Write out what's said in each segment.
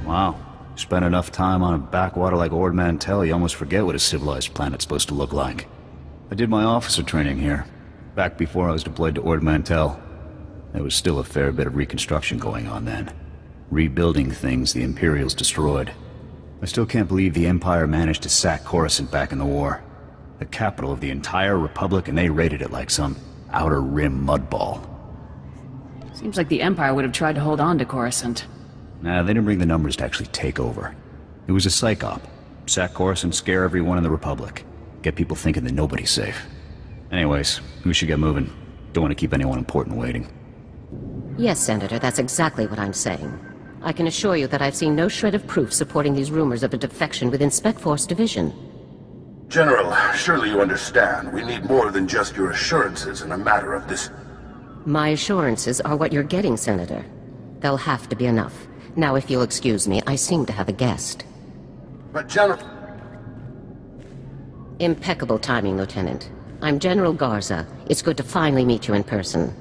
Wow. Spend enough time on a backwater like Ord Mantell, you almost forget what a civilized planet's supposed to look like. I did my officer training here, back before I was deployed to Ord Mantell. There was still a fair bit of reconstruction going on then. Rebuilding things the Imperials destroyed. I still can't believe the Empire managed to sack Coruscant back in the war. The capital of the entire Republic, and they raided it like some outer rim mudball. Seems like the Empire would have tried to hold on to Coruscant. Nah, they didn't bring the numbers to actually take over. It was a psych op. Sack Coruscant, scare everyone in the Republic. Get people thinking that nobody's safe. Anyways, we should get moving. Don't want to keep anyone important waiting. Yes, Senator, that's exactly what I'm saying. I can assure you that I've seen no shred of proof supporting these rumors of a defection within Spec Force Division. General, surely you understand. We need more than just your assurances in a matter of this. My assurances are what you're getting, Senator. They'll have to be enough. Now, if you'll excuse me, I seem to have a guest. But General... Impeccable timing, Lieutenant. I'm General Garza. It's good to finally meet you in person.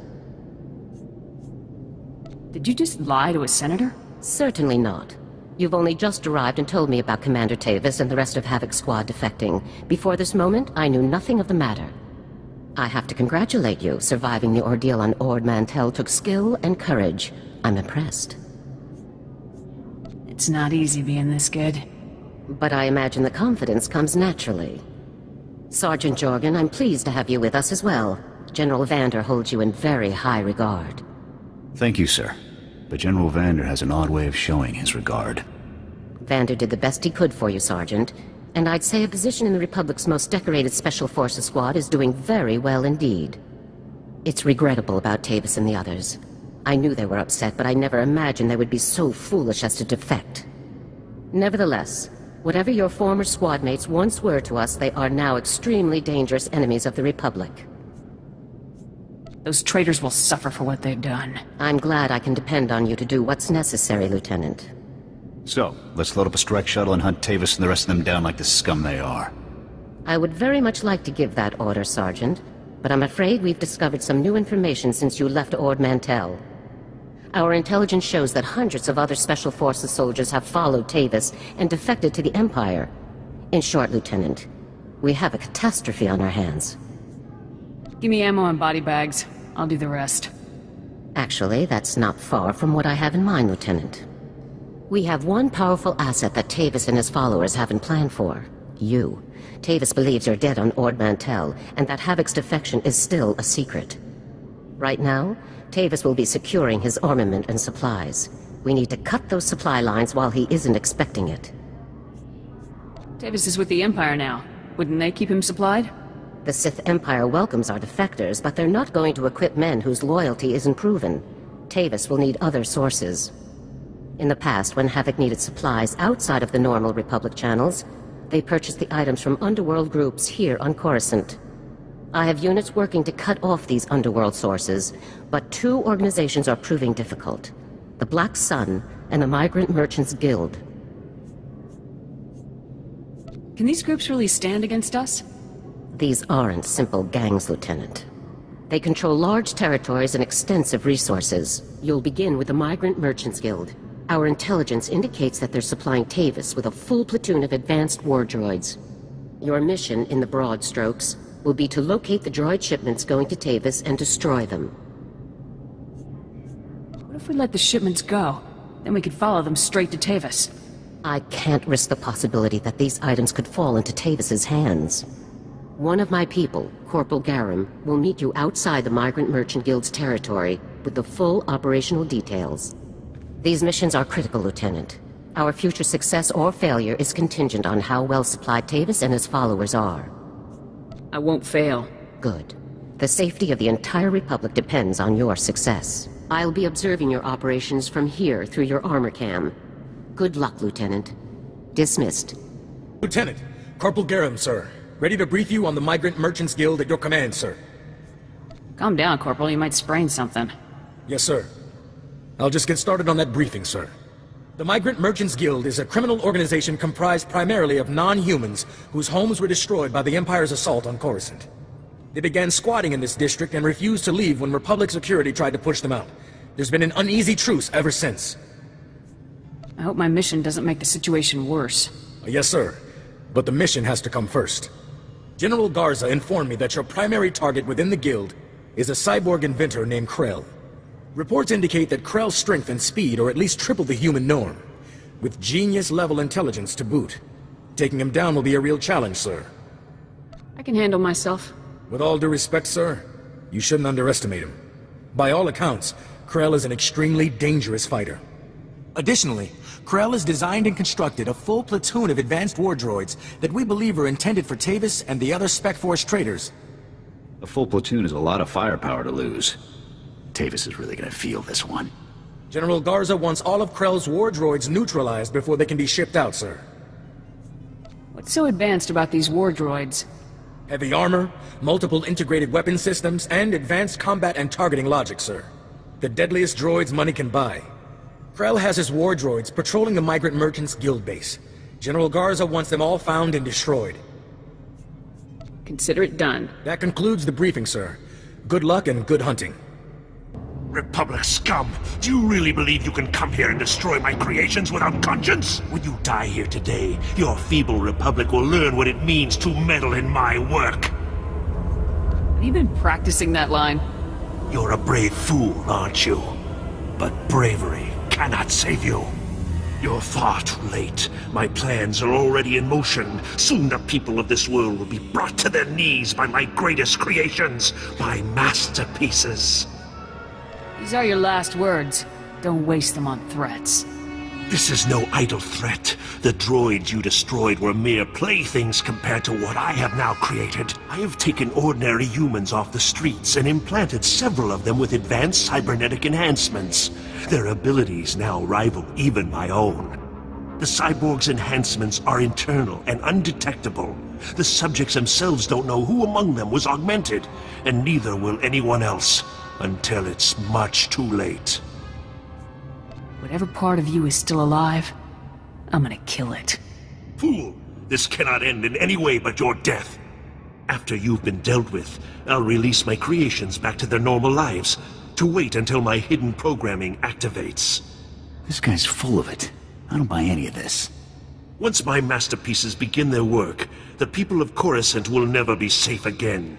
Did you just lie to a senator? Certainly not. You've only just arrived and told me about Commander Tavis and the rest of Havoc's squad defecting. Before this moment, I knew nothing of the matter. I have to congratulate you. Surviving the ordeal on Ord Mantell took skill and courage. I'm impressed. It's not easy being this good. But I imagine the confidence comes naturally. Sergeant Jorgen, I'm pleased to have you with us as well. General Vander holds you in very high regard. Thank you, sir. But General Vander has an odd way of showing his regard. Vander did the best he could for you, Sergeant. And I'd say a position in the Republic's most decorated Special Forces squad is doing very well indeed. It's regrettable about Tavis and the others. I knew they were upset, but I never imagined they would be so foolish as to defect. Nevertheless, whatever your former squad mates once were to us, they are now extremely dangerous enemies of the Republic. Those traitors will suffer for what they've done. I'm glad I can depend on you to do what's necessary, Lieutenant. So, let's load up a strike shuttle and hunt Tavis and the rest of them down like the scum they are. I would very much like to give that order, Sergeant, but I'm afraid we've discovered some new information since you left Ord Mantell. Our intelligence shows that hundreds of other Special Forces soldiers have followed Tavis and defected to the Empire. In short, Lieutenant, we have a catastrophe on our hands. Give me ammo and body bags. I'll do the rest. Actually, that's not far from what I have in mind, Lieutenant. We have one powerful asset that Tavis and his followers haven't planned for. You. Tavis believes you're dead on Ord Mantell, and that Havoc's defection is still a secret. Right now, Tavis will be securing his armament and supplies. We need to cut those supply lines while he isn't expecting it. Tavis is with the Empire now. Wouldn't they keep him supplied? The Sith Empire welcomes our defectors, but they're not going to equip men whose loyalty isn't proven. Tavis will need other sources. In the past, when Havoc needed supplies outside of the normal Republic channels, they purchased the items from underworld groups here on Coruscant. I have units working to cut off these underworld sources, but two organizations are proving difficult. The Black Sun and the Migrant Merchants Guild. Can these groups really stand against us? These aren't simple gangs, Lieutenant. They control large territories and extensive resources. You'll begin with the Migrant Merchants Guild. Our intelligence indicates that they're supplying Tavis with a full platoon of advanced war droids. Your mission, in the broad strokes, will be to locate the droid shipments going to Tavis and destroy them. What if we let the shipments go? Then we could follow them straight to Tavis. I can't risk the possibility that these items could fall into Tavis's hands. One of my people, Corporal Garum, will meet you outside the Migrant Merchant Guild's territory with the full operational details. These missions are critical, Lieutenant. Our future success or failure is contingent on how well supplied Tavis and his followers are. I won't fail. Good. The safety of the entire Republic depends on your success. I'll be observing your operations from here through your armor cam. Good luck, Lieutenant. Dismissed. Lieutenant, Corporal Garum, sir. Ready to brief you on the Migrant Merchants Guild at your command, sir. Calm down, Corporal. You might sprain something. Yes, sir. I'll just get started on that briefing, sir. The Migrant Merchants Guild is a criminal organization comprised primarily of non-humans whose homes were destroyed by the Empire's assault on Coruscant. They began squatting in this district and refused to leave when Republic security tried to push them out. There's been an uneasy truce ever since. I hope my mission doesn't make the situation worse. Yes, sir. But the mission has to come first. General Garza informed me that your primary target within the guild is a cyborg inventor named Krell. Reports indicate that Krell's strength and speed are at least triple the human norm, with genius-level intelligence to boot. Taking him down will be a real challenge, sir. I can handle myself. With all due respect, sir, you shouldn't underestimate him. By all accounts, Krell is an extremely dangerous fighter. Additionally, Krell has designed and constructed a full platoon of advanced war droids that we believe are intended for Tavis and the other Spec Force traitors. A full platoon is a lot of firepower to lose. Tavis is really gonna feel this one. General Garza wants all of Krell's war droids neutralized before they can be shipped out, sir. What's so advanced about these war droids? Heavy armor, multiple integrated weapon systems, and advanced combat and targeting logic, sir. The deadliest droids money can buy. Krell has his war droids patrolling the Migrant Merchants Guild base. General Garza wants them all found and destroyed. Consider it done. That concludes the briefing, sir. Good luck and good hunting. Republic scum! Do you really believe you can come here and destroy my creations without conscience? When you die here today, your feeble Republic will learn what it means to meddle in my work. Have you been practicing that line? You're a brave fool, aren't you? But bravery cannot save you. You're far too late. My plans are already in motion. Soon the people of this world will be brought to their knees by my greatest creations, my masterpieces. These are your last words. Don't waste them on threats. This is no idle threat. The droids you destroyed were mere playthings compared to what I have now created. I have taken ordinary humans off the streets and implanted several of them with advanced cybernetic enhancements. Their abilities now rival even my own. The cyborg's enhancements are internal and undetectable. The subjects themselves don't know who among them was augmented, and neither will anyone else. Until it's much too late. Whatever part of you is still alive, I'm gonna kill it. Fool! This cannot end in any way but your death. After you've been dealt with, I'll release my creations back to their normal lives, to wait until my hidden programming activates. This guy's full of it. I don't buy any of this. Once my masterpieces begin their work, the people of Coruscant will never be safe again.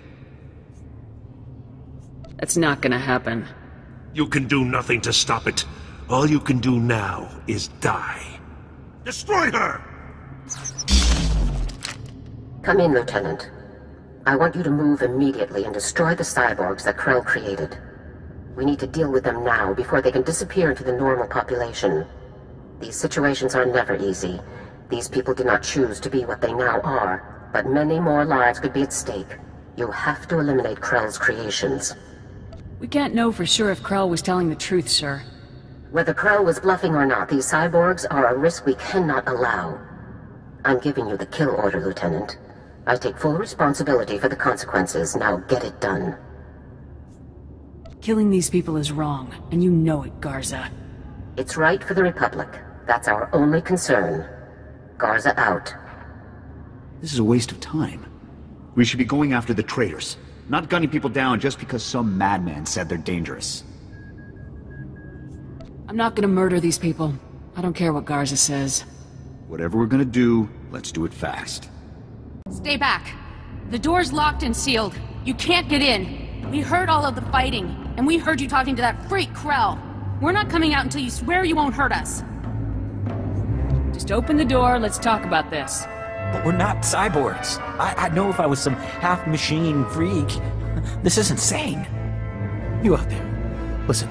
That's not gonna happen. You can do nothing to stop it. All you can do now is die. Destroy her! Come in, Lieutenant. I want you to move immediately and destroy the cyborgs that Krell created. We need to deal with them now before they can disappear into the normal population. These situations are never easy. These people did not choose to be what they now are, but many more lives could be at stake. You have to eliminate Krell's creations. We can't know for sure if Krell was telling the truth, sir. Whether Krell was bluffing or not, these cyborgs are a risk we cannot allow. I'm giving you the kill order, Lieutenant. I take full responsibility for the consequences. Now get it done. Killing these people is wrong, and you know it, Garza. It's right for the Republic. That's our only concern. Garza out. This is a waste of time. We should be going after the traitors, not gunning people down just because some madman said they're dangerous. I'm not gonna murder these people. I don't care what Garza says. Whatever we're gonna do, let's do it fast. Stay back. The door's locked and sealed. You can't get in. We heard all of the fighting, and we heard you talking to that freak Krell. We're not coming out until you swear you won't hurt us. Just open the door, let's talk about this. But we're not cyborgs. I'd know if I was some half-machine freak. This is insane. You out there. Listen,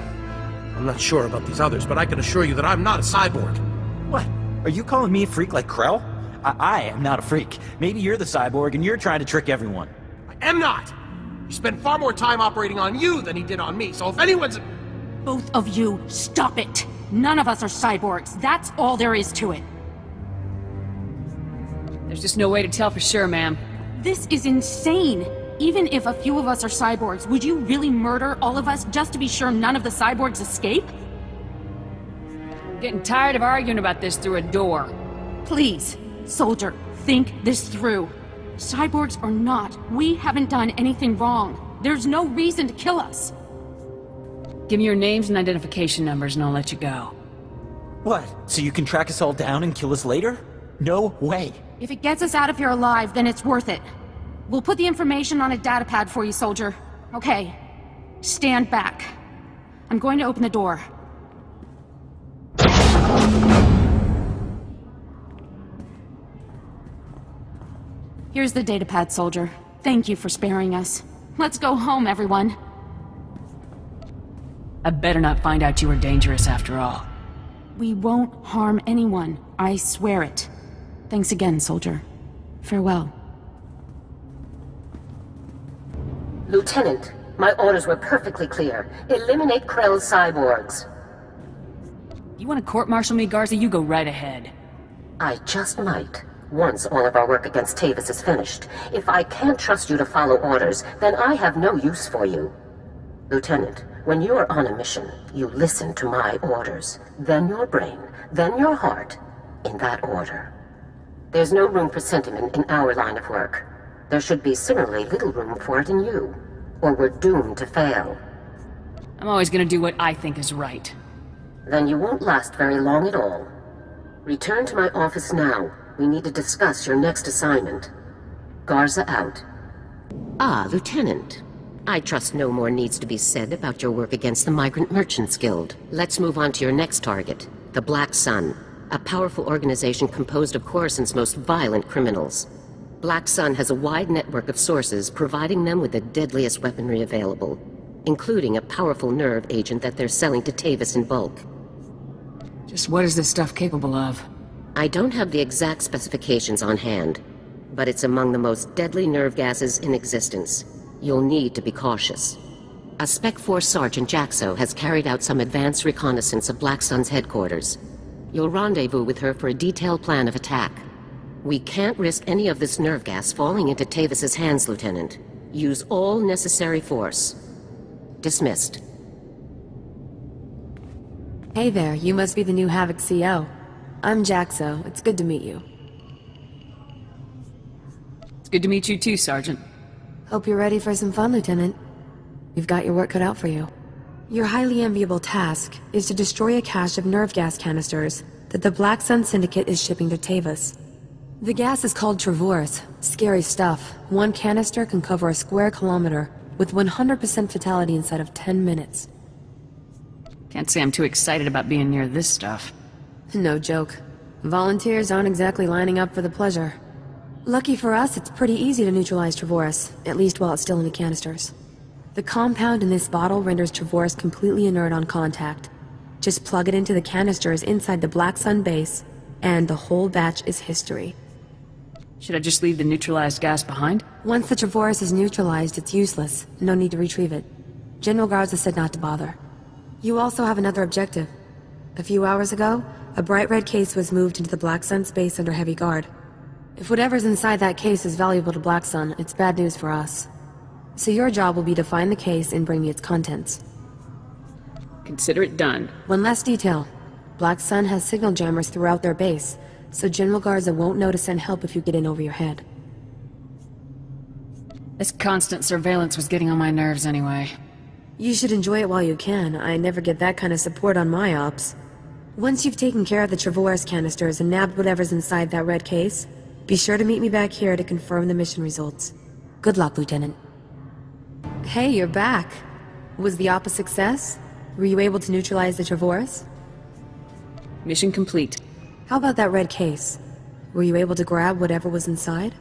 I'm not sure about these others, but I can assure you that I'm not a cyborg. What? Are you calling me a freak like Krell? I am not a freak. Maybe you're the cyborg and you're trying to trick everyone. I am not! He spent far more time operating on you than he did on me, so if anyone's... Both of you, stop it! None of us are cyborgs. That's all there is to it. There's just no way to tell for sure, ma'am. This is insane! Even if a few of us are cyborgs, would you really murder all of us just to be sure none of the cyborgs escape? I'm getting tired of arguing about this through a door. Please, soldier, think this through. Cyborgs or not, we haven't done anything wrong. There's no reason to kill us. Give me your names and identification numbers and I'll let you go. What? So you can track us all down and kill us later? No way. If it gets us out of here alive, then it's worth it. We'll put the information on a datapad for you, soldier. Okay. Stand back. I'm going to open the door. Here's the datapad, soldier. Thank you for sparing us. Let's go home, everyone. I better not find out you were dangerous after all. We won't harm anyone. I swear it. Thanks again, soldier. Farewell. Lieutenant, my orders were perfectly clear. Eliminate Krell's cyborgs. You want to court-martial me, Garza? You go right ahead. I just might. Once all of our work against Tavis is finished. If I can't trust you to follow orders, then I have no use for you. Lieutenant, when you are on a mission, you listen to my orders. Then your brain, then your heart, in that order. There's no room for sentiment in our line of work. There should be similarly little room for it in you, or we're doomed to fail. I'm always gonna do what I think is right. Then you won't last very long at all. Return to my office now. We need to discuss your next assignment. Garza out. Ah, Lieutenant. I trust no more needs to be said about your work against the Migrant Merchants Guild. Let's move on to your next target, the Black Sun, a powerful organization composed of Coruscant's most violent criminals. Black Sun has a wide network of sources providing them with the deadliest weaponry available, including a powerful nerve agent that they're selling to Tavis in bulk. Just what is this stuff capable of? I don't have the exact specifications on hand, but it's among the most deadly nerve gases in existence. You'll need to be cautious. A Spec Force Sergeant Jaxo has carried out some advanced reconnaissance of Black Sun's headquarters. You'll rendezvous with her for a detailed plan of attack. We can't risk any of this nerve gas falling into Tavis's hands, Lieutenant. Use all necessary force. Dismissed. Hey there, you must be the new Havoc CO. I'm Jaxo. It's good to meet you. It's good to meet you too, Sergeant. Hope you're ready for some fun, Lieutenant. You've got your work cut out for you. Your highly enviable task is to destroy a cache of nerve gas canisters that the Black Sun Syndicate is shipping to Tavis. The gas is called Travorce. Scary stuff. One canister can cover a square kilometer with 100% fatality inside of 10 minutes. Can't say I'm too excited about being near this stuff. No joke. Volunteers aren't exactly lining up for the pleasure. Lucky for us, it's pretty easy to neutralize Travorce, at least while it's still in the canisters. The compound in this bottle renders Travorce completely inert on contact. Just plug it into the canisters inside the Black Sun base, and the whole batch is history. Should I just leave the neutralized gas behind? Once the Travorce is neutralized, it's useless. No need to retrieve it. General Garza said not to bother. You also have another objective. A few hours ago, a bright red case was moved into the Black Sun space under heavy guard. If whatever's inside that case is valuable to Black Sun, it's bad news for us. So your job will be to find the case and bring me its contents. Consider it done. One last detail. Black Sun has signal jammers throughout their base, so General Garza won't know to send help if you get in over your head. This constant surveillance was getting on my nerves anyway. You should enjoy it while you can. I never get that kind of support on my ops. Once you've taken care of the Travorce canisters and nabbed whatever's inside that red case, be sure to meet me back here to confirm the mission results. Good luck, Lieutenant. Hey, you're back. Was the op a success? Were you able to neutralize the Travorce? Mission complete. How about that red case? Were you able to grab whatever was inside?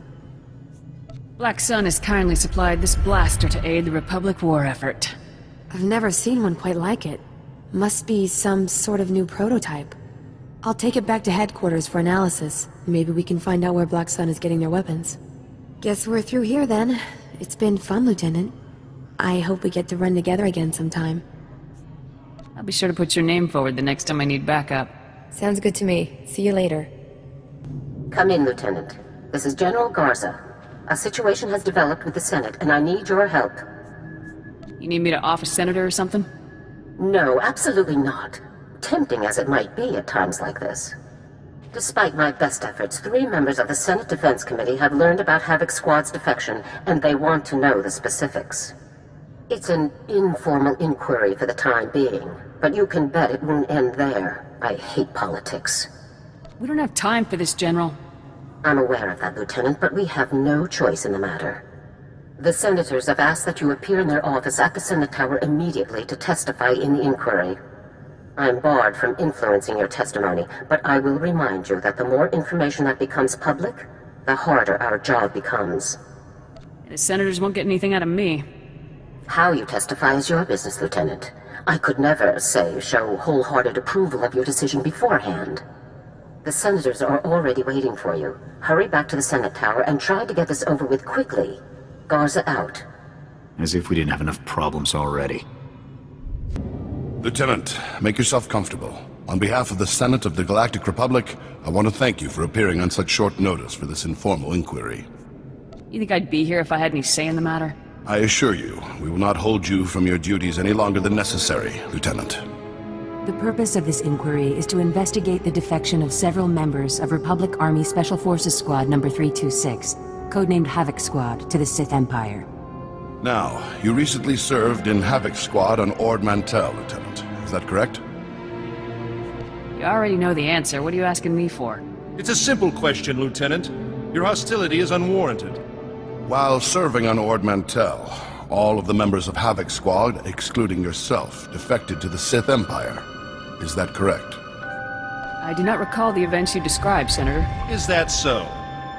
Black Sun has kindly supplied this blaster to aid the Republic war effort. I've never seen one quite like it. Must be some sort of new prototype. I'll take it back to headquarters for analysis. Maybe we can find out where Black Sun is getting their weapons. Guess we're through here then. It's been fun, Lieutenant. I hope we get to run together again sometime. I'll be sure to put your name forward the next time I need backup. Sounds good to me. See you later. Come in, Lieutenant. This is General Garza. A situation has developed with the Senate, and I need your help. You need me to off a senator or something? No, absolutely not. Tempting as it might be at times like this. Despite my best efforts, 3 members of the Senate Defense Committee have learned about Havoc Squad's defection, and they want to know the specifics. It's an informal inquiry for the time being, but you can bet it won't end there. I hate politics. We don't have time for this, General. I'm aware of that, Lieutenant, but we have no choice in the matter. The senators have asked that you appear in their office at the Senate Tower immediately to testify in the inquiry. I'm barred from influencing your testimony, but I will remind you that the more information that becomes public, the harder our job becomes. The senators won't get anything out of me. How you testify is your business, Lieutenant. I could never, show wholehearted approval of your decision beforehand. The senators are already waiting for you. Hurry back to the Senate Tower and try to get this over with quickly. Garza out. As if we didn't have enough problems already. Lieutenant, make yourself comfortable. On behalf of the Senate of the Galactic Republic, I want to thank you for appearing on such short notice for this informal inquiry. You think I'd be here if I had any say in the matter? I assure you, we will not hold you from your duties any longer than necessary, Lieutenant. The purpose of this inquiry is to investigate the defection of several members of Republic Army Special Forces Squad number 326, codenamed Havoc Squad, to the Sith Empire. Now, you recently served in Havoc Squad on Ord Mantell, Lieutenant. Is that correct? You already know the answer. What are you asking me for? It's a simple question, Lieutenant. Your hostility is unwarranted. While serving on Ord Mantell, all of the members of Havoc Squad, excluding yourself, defected to the Sith Empire. Is that correct? I do not recall the events you described, Senator. Is that so?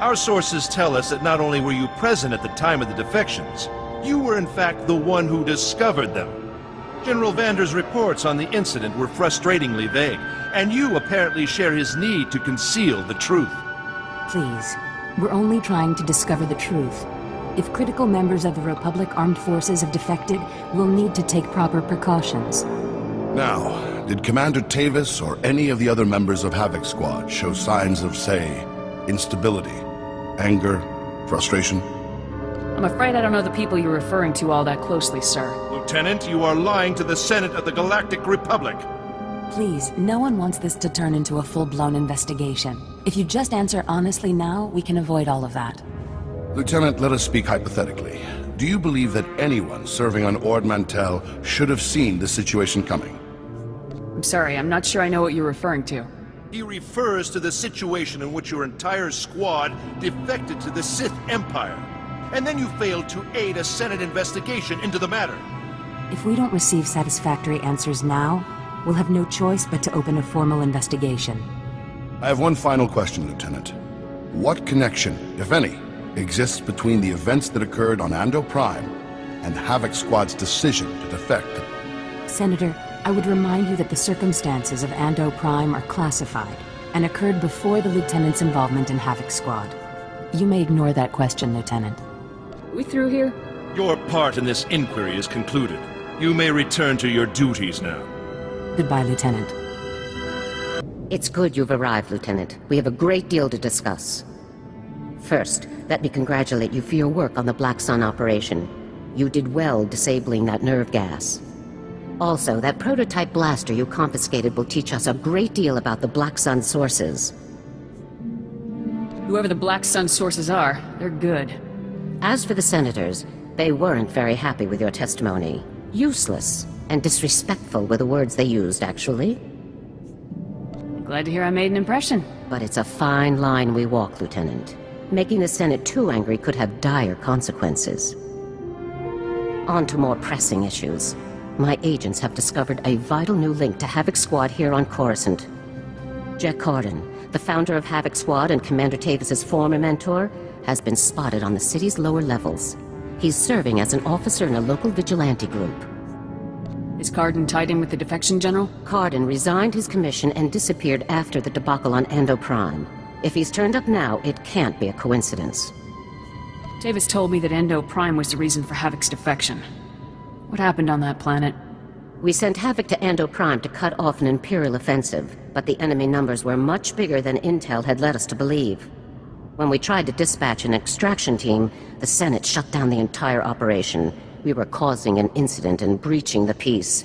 Our sources tell us that not only were you present at the time of the defections, you were in fact the one who discovered them. General Vander's reports on the incident were frustratingly vague, and you apparently share his need to conceal the truth. Please, we're only trying to discover the truth. If critical members of the Republic Armed Forces have defected, we'll need to take proper precautions. Now, did Commander Tavis or any of the other members of Havoc Squad show signs of, say, instability, anger, frustration? I'm afraid I don't know the people you're referring to all that closely, sir. Lieutenant, you are lying to the Senate of the Galactic Republic. Please, no one wants this to turn into a full-blown investigation. If you just answer honestly now, we can avoid all of that. Lieutenant, let us speak hypothetically. Do you believe that anyone serving on Ord Mantell should have seen this situation coming? I'm sorry, I'm not sure I know what you're referring to. He refers to the situation in which your entire squad defected to the Sith Empire. And then you failed to aid a Senate investigation into the matter. If we don't receive satisfactory answers now, we'll have no choice but to open a formal investigation. I have one final question, Lieutenant. What connection, if any, exists between the events that occurred on Ando Prime and Havoc Squad's decision to defect? Senator, I would remind you that the circumstances of Ando Prime are classified and occurred before the Lieutenant's involvement in Havoc Squad. You may ignore that question, Lieutenant. We through here? Your part in this inquiry is concluded. You may return to your duties now. Goodbye, Lieutenant. It's good you've arrived, Lieutenant. We have a great deal to discuss. First, let me congratulate you for your work on the Black Sun operation. You did well disabling that nerve gas. Also, that prototype blaster you confiscated will teach us a great deal about the Black Sun sources. Whoever the Black Sun sources are, they're good. As for the senators, they weren't very happy with your testimony. Useless and disrespectful were the words they used, actually. Glad to hear I made an impression. But it's a fine line we walk, Lieutenant. Making the Senate too angry could have dire consequences. On to more pressing issues. My agents have discovered a vital new link to Havoc Squad here on Coruscant. Jack Carden, the founder of Havoc Squad and Commander Tavis's former mentor, has been spotted on the city's lower levels. He's serving as an officer in a local vigilante group. Is Carden tied in with the defection, General? Carden resigned his commission and disappeared after the debacle on Ando Prime. If he's turned up now, it can't be a coincidence. Tavis told me that Ando Prime was the reason for Havoc's defection. What happened on that planet? We sent Havoc to Ando Prime to cut off an Imperial offensive, but the enemy numbers were much bigger than intel had led us to believe. When we tried to dispatch an extraction team, the Senate shut down the entire operation. We were causing an incident and breaching the peace.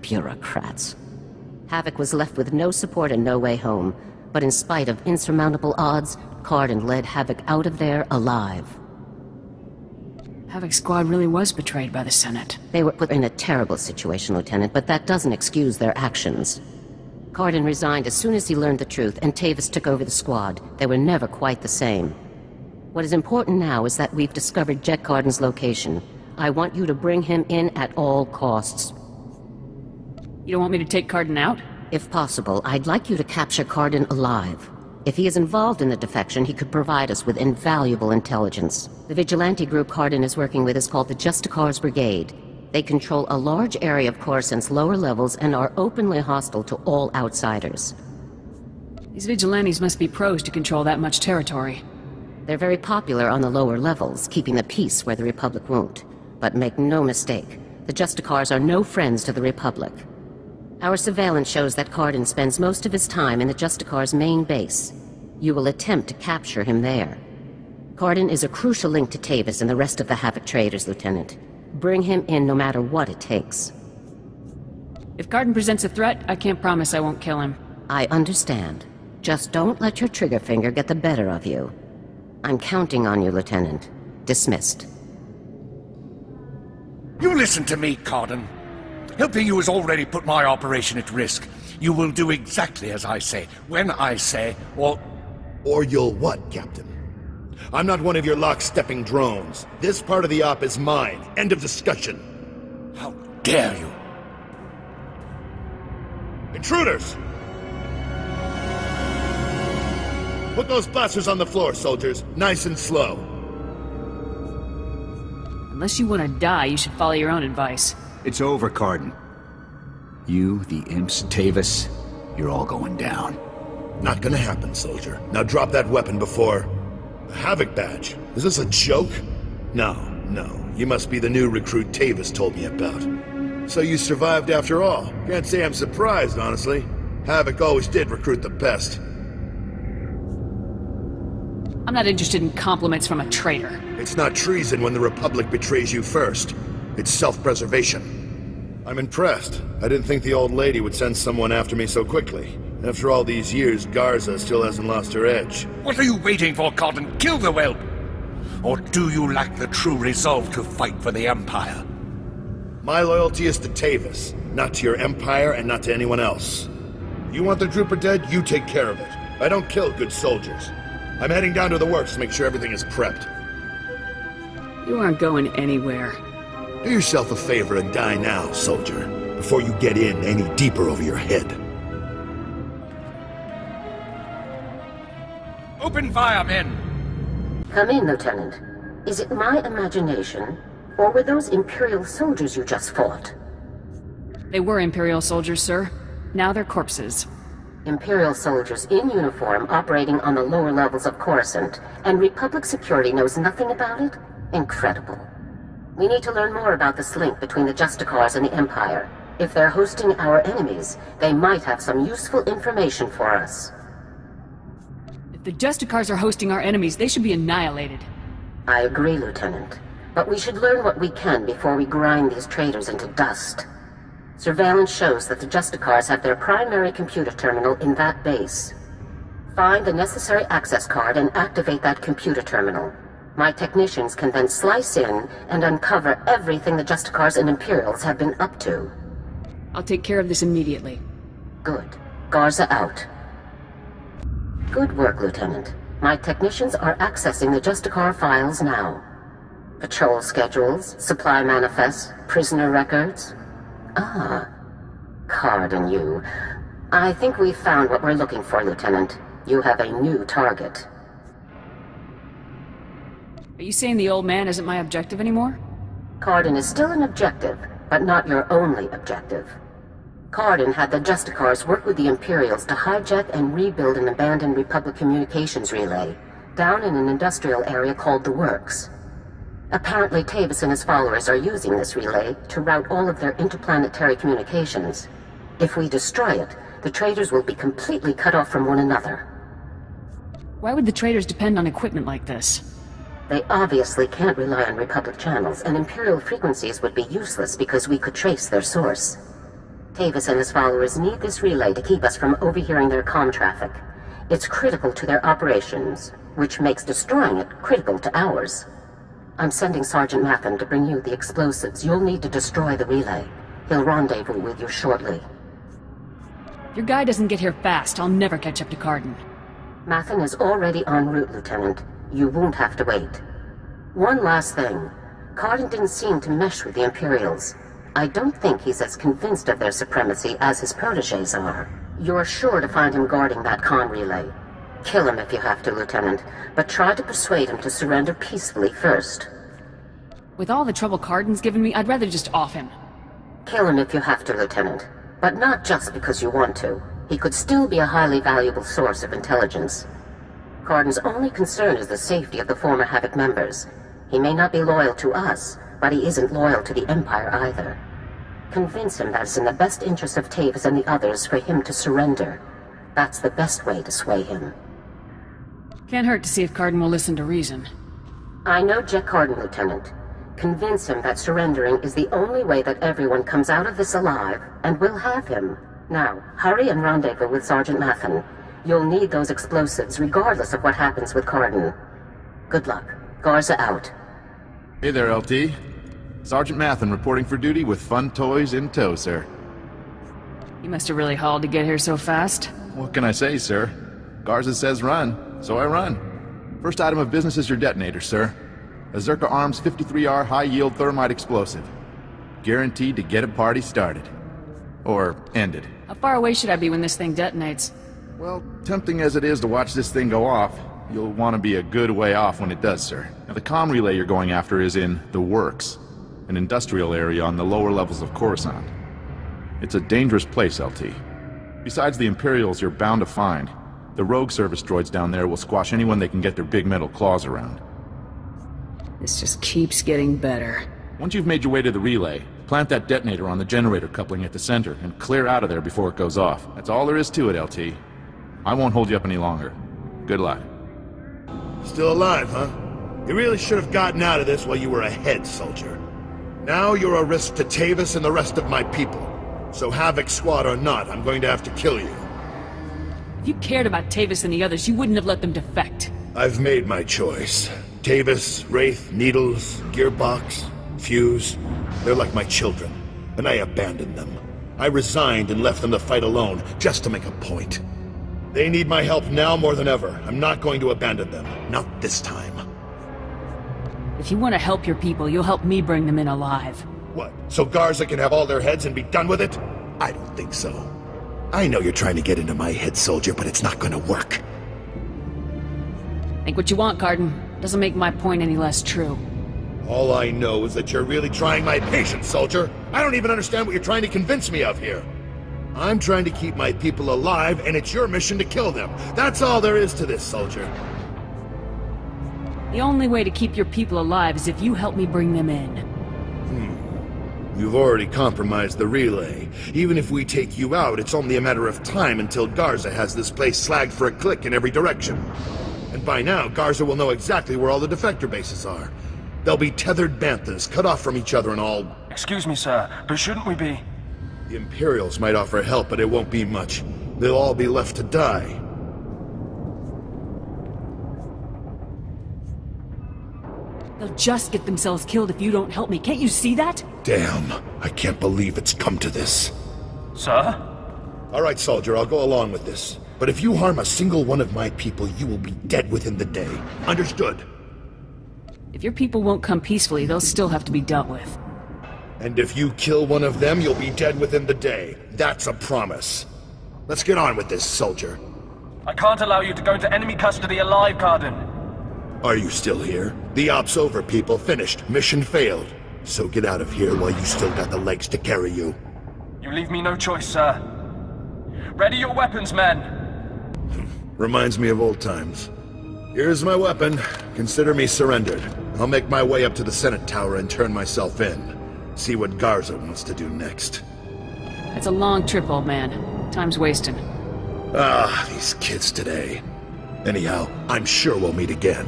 Bureaucrats. Havoc was left with no support and no way home, but in spite of insurmountable odds, Carden led Havoc out of there alive. Havoc Squad really was betrayed by the Senate. They were put in a terrible situation, Lieutenant, but that doesn't excuse their actions. Cardin resigned as soon as he learned the truth, and Tavis took over the squad. They were never quite the same. What is important now is that we've discovered Jet Cardin's location. I want you to bring him in at all costs. You don't want me to take Cardin out? If possible, I'd like you to capture Cardin alive. If he is involved in the defection, he could provide us with invaluable intelligence. The vigilante group Cardin is working with is called the Justicars Brigade. They control a large area of Coruscant's lower levels and are openly hostile to all outsiders. These vigilantes must be pros to control that much territory. They're very popular on the lower levels, keeping the peace where the Republic won't. But make no mistake, the Justicars are no friends to the Republic. Our surveillance shows that Cardin spends most of his time in the Justicars' main base. You will attempt to capture him there. Cardin is a crucial link to Tavis and the rest of the Havoc traders, Lieutenant. Bring him in no matter what it takes. If Cardin presents a threat, I can't promise I won't kill him. I understand. Just don't let your trigger finger get the better of you. I'm counting on you, Lieutenant. Dismissed. You listen to me, Cardin. Helping you has already put my operation at risk. You will do exactly as I say, when I say, or... Or you'll what, Captain? I'm not one of your lock-stepping drones. This part of the op is mine. End of discussion. How dare you? Intruders! Put those blasters on the floor, soldiers. Nice and slow. Unless you want to die, you should follow your own advice. It's over, Cardin. You, the imps, Tavis, you're all going down. Not gonna happen, soldier. Now drop that weapon before... A Havoc badge? Is this a joke? No. You must be the new recruit Tavis told me about. So you survived after all. Can't say I'm surprised, honestly. Havoc always did recruit the best. I'm not interested in compliments from a traitor. It's not treason when the Republic betrays you first. It's self-preservation. I'm impressed. I didn't think the old lady would send someone after me so quickly. After all these years, Garza still hasn't lost her edge. What are you waiting for, Cardin? Kill the whelp! Or do you lack the true resolve to fight for the Empire? My loyalty is to Tavis, not to your Empire and not to anyone else. You want the Trooper dead, you take care of it. I don't kill good soldiers. I'm heading down to the works to make sure everything is prepped. You aren't going anywhere. Do yourself a favor and die now, soldier, before you get in any deeper over your head. Open fire, men! Come in, Lieutenant. Is it my imagination, or were those Imperial soldiers you just fought? They were Imperial soldiers, sir. Now they're corpses. Imperial soldiers in uniform operating on the lower levels of Coruscant, and Republic security knows nothing about it? Incredible. We need to learn more about this link between the Justicars and the Empire. If they're hosting our enemies, they might have some useful information for us. If the Justicars are hosting our enemies, they should be annihilated. I agree, Lieutenant. But we should learn what we can before we grind these traitors into dust. Surveillance shows that the Justicars have their primary computer terminal in that base. Find the necessary access card and activate that computer terminal. My technicians can then slice in and uncover everything the Justicars and Imperials have been up to. I'll take care of this immediately. Good. Garza out. Good work, Lieutenant. My technicians are accessing the Justicar files now. Patrol schedules, supply manifests, prisoner records. Ah. Cardin, you. I think we've found what we're looking for, Lieutenant. You have a new target. Are you saying the old man isn't my objective anymore? Cardin is still an objective, but not your only objective. Cardin had the Justicars work with the Imperials to hijack and rebuild an abandoned Republic communications relay down in an industrial area called the Works. Apparently Tavis and his followers are using this relay to route all of their interplanetary communications. If we destroy it, the traitors will be completely cut off from one another. Why would the traitors depend on equipment like this? They obviously can't rely on Republic channels, and Imperial frequencies would be useless because we could trace their source. Tavis and his followers need this relay to keep us from overhearing their comm traffic. It's critical to their operations, which makes destroying it critical to ours. I'm sending Sergeant Matham to bring you the explosives you'll need to destroy the relay. He'll rendezvous with you shortly. If your guy doesn't get here fast, I'll never catch up to Cardin. Mathen is already en route, Lieutenant. You won't have to wait. One last thing. Cardin didn't seem to mesh with the Imperials. I don't think he's as convinced of their supremacy as his protégés are. You're sure to find him guarding that comm relay. Kill him if you have to, Lieutenant, but try to persuade him to surrender peacefully first. With all the trouble Cardin's given me, I'd rather just off him. Kill him if you have to, Lieutenant. But not just because you want to. He could still be a highly valuable source of intelligence. Cardin's only concern is the safety of the former Havoc members. He may not be loyal to us, but he isn't loyal to the Empire either. Convince him that it's in the best interest of Tavis and the others for him to surrender. That's the best way to sway him. Can't hurt to see if Cardin will listen to reason. I know Jack Cardin, Lieutenant. Convince him that surrendering is the only way that everyone comes out of this alive, and we'll have him. Now, hurry and rendezvous with Sergeant Mathen. You'll need those explosives, regardless of what happens with Cardin. Good luck. Garza out. Hey there, LT. Sergeant Mathen reporting for duty with fun toys in tow, sir. You must have really hauled to get here so fast. What can I say, sir? Garza says run, so I run. First item of business is your detonator, sir. A Zerka Arms 53R high-yield thermite explosive. Guaranteed to get a party started. Or ended. How far away should I be when this thing detonates? Well, tempting as it is to watch this thing go off, you'll want to be a good way off when it does, sir. Now, the comm relay you're going after is in the Works, an industrial area on the lower levels of Coruscant. It's a dangerous place, LT. Besides the Imperials you're bound to find, the rogue service droids down there will squash anyone they can get their big metal claws around. This just keeps getting better. Once you've made your way to the relay, plant that detonator on the generator coupling at the center and clear out of there before it goes off. That's all there is to it, LT. I won't hold you up any longer. Good luck. Still alive, huh? You really should have gotten out of this while you were ahead, soldier. Now you're a risk to Tavis and the rest of my people. So Havoc Squad or not, I'm going to have to kill you. If you cared about Tavis and the others, you wouldn't have let them defect. I've made my choice. Tavis, Wraith, Needles, Gearbox, Fuse, they're like my children, and I abandoned them. I resigned and left them to fight alone, just to make a point. They need my help now more than ever. I'm not going to abandon them. Not this time. If you want to help your people, you'll help me bring them in alive. What, so Garza can have all their heads and be done with it? I don't think so. I know you're trying to get into my head, soldier, but it's not gonna work. Think what you want, Cardin. Doesn't make my point any less true. All I know is that you're really trying my patience, soldier. I don't even understand what you're trying to convince me of here. I'm trying to keep my people alive, and it's your mission to kill them. That's all there is to this, soldier. The only way to keep your people alive is if you help me bring them in. You've already compromised the relay. Even if we take you out, it's only a matter of time until Garza has this place slagged for a click in every direction. And by now, Garza will know exactly where all the defector bases are. They'll be tethered banthas, cut off from each other and all... Excuse me, sir, but shouldn't we be... The Imperials might offer help, but it won't be much. They'll all be left to die. They'll just get themselves killed if you don't help me. Can't you see that? Damn, I can't believe it's come to this. Sir? All right, soldier, I'll go along with this. But if you harm a single one of my people, you will be dead within the day. Understood? If your people won't come peacefully, they'll still have to be dealt with. And if you kill one of them, you'll be dead within the day. That's a promise. Let's get on with this, soldier. I can't allow you to go into enemy custody alive, Cardin. Are you still here? The op's over, people. Finished. Mission failed. So get out of here while you still got the legs to carry you. You leave me no choice, sir. Ready your weapons, men! Reminds me of old times. Here's my weapon. Consider me surrendered. I'll make my way up to the Senate Tower and turn myself in. See what Garza wants to do next. That's a long trip, old man. Time's wasting. Ah, these kids today. Anyhow, I'm sure we'll meet again.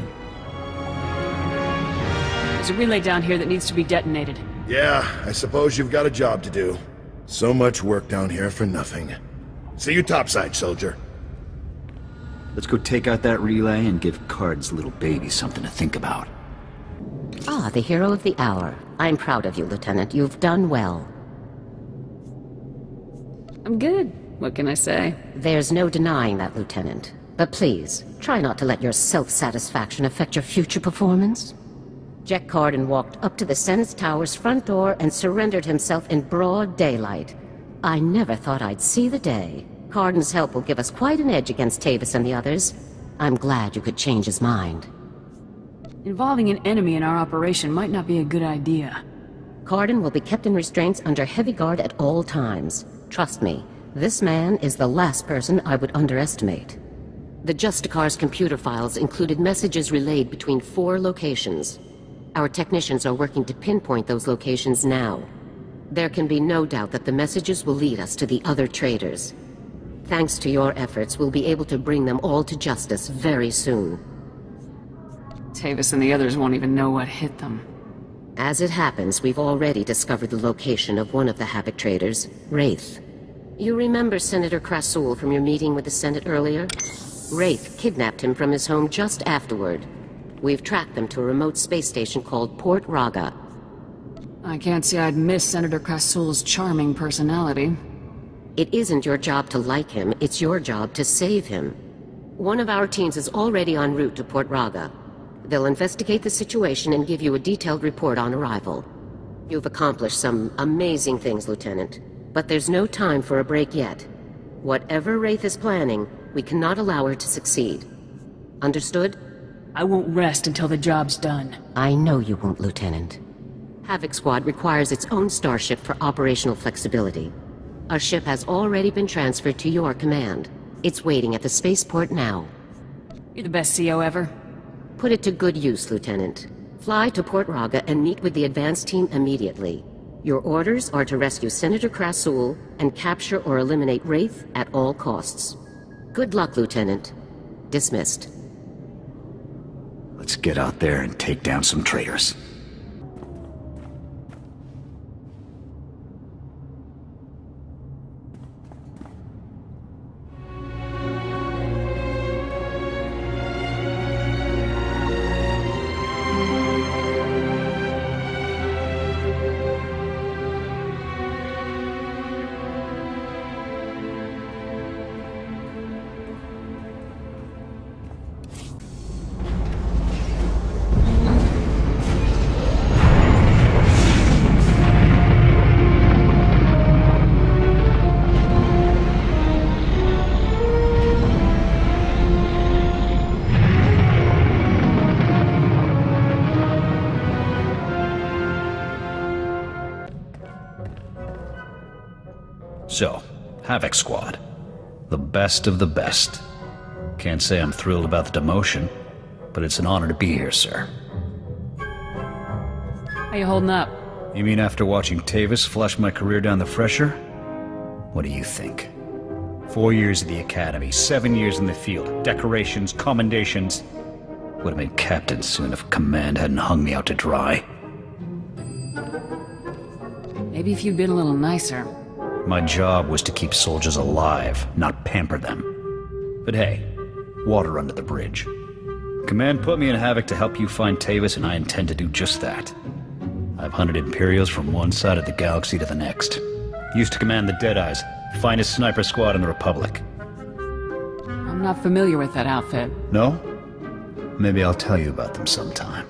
There's a relay down here that needs to be detonated. Yeah, I suppose you've got a job to do. So much work down here for nothing. See you topside, soldier. Let's go take out that relay and give Card's little baby something to think about. Ah, the hero of the hour. I'm proud of you, Lieutenant. You've done well. I'm good. What can I say? There's no denying that, Lieutenant. But please, try not to let your self-satisfaction affect your future performance. Jack Carden walked up to the Senate's Tower's front door and surrendered himself in broad daylight. I never thought I'd see the day. Carden's help will give us quite an edge against Tavis and the others. I'm glad you could change his mind. Involving an enemy in our operation might not be a good idea. Carden will be kept in restraints under heavy guard at all times. Trust me, this man is the last person I would underestimate. The Justicar's computer files included messages relayed between 4 locations. Our technicians are working to pinpoint those locations now. There can be no doubt that the messages will lead us to the other traitors. Thanks to your efforts, we'll be able to bring them all to justice very soon. Tavis and the others won't even know what hit them. As it happens, we've already discovered the location of one of the Havoc traders, Wraith. You remember Senator Krasul from your meeting with the Senate earlier? Wraith kidnapped him from his home just afterward. We've tracked them to a remote space station called Port Raga. I can't say I'd miss Senator Krasul's charming personality. It isn't your job to like him, it's your job to save him. One of our teams is already en route to Port Raga. They'll investigate the situation and give you a detailed report on arrival. You've accomplished some amazing things, Lieutenant. But there's no time for a break yet. Whatever Wraith is planning, we cannot allow her to succeed. Understood? I won't rest until the job's done. I know you won't, Lieutenant. Havoc Squad requires its own starship for operational flexibility. Our ship has already been transferred to your command. It's waiting at the spaceport now. You're the best CO ever. Put it to good use, Lieutenant. Fly to Port Raga and meet with the advance team immediately. Your orders are to rescue Senator Krasul and capture or eliminate Wraith at all costs. Good luck, Lieutenant. Dismissed. Let's get out there and take down some traitors. So, Havoc Squad. The best of the best. Can't say I'm thrilled about the demotion, but it's an honor to be here, sir. How you holding up? You mean after watching Tavis flush my career down the fresher? What do you think? 4 years at the Academy, 7 years in the field, decorations, commendations. Would have been captain soon if Command hadn't hung me out to dry. Maybe if you'd been a little nicer. My job was to keep soldiers alive, not pamper them. But hey, water under the bridge. Command put me in Havoc to help you find Tavis, and I intend to do just that. I've hunted Imperials from one side of the galaxy to the next. Used to command the Deadeyes, finest sniper squad in the Republic. I'm not familiar with that outfit. No? Maybe I'll tell you about them sometime.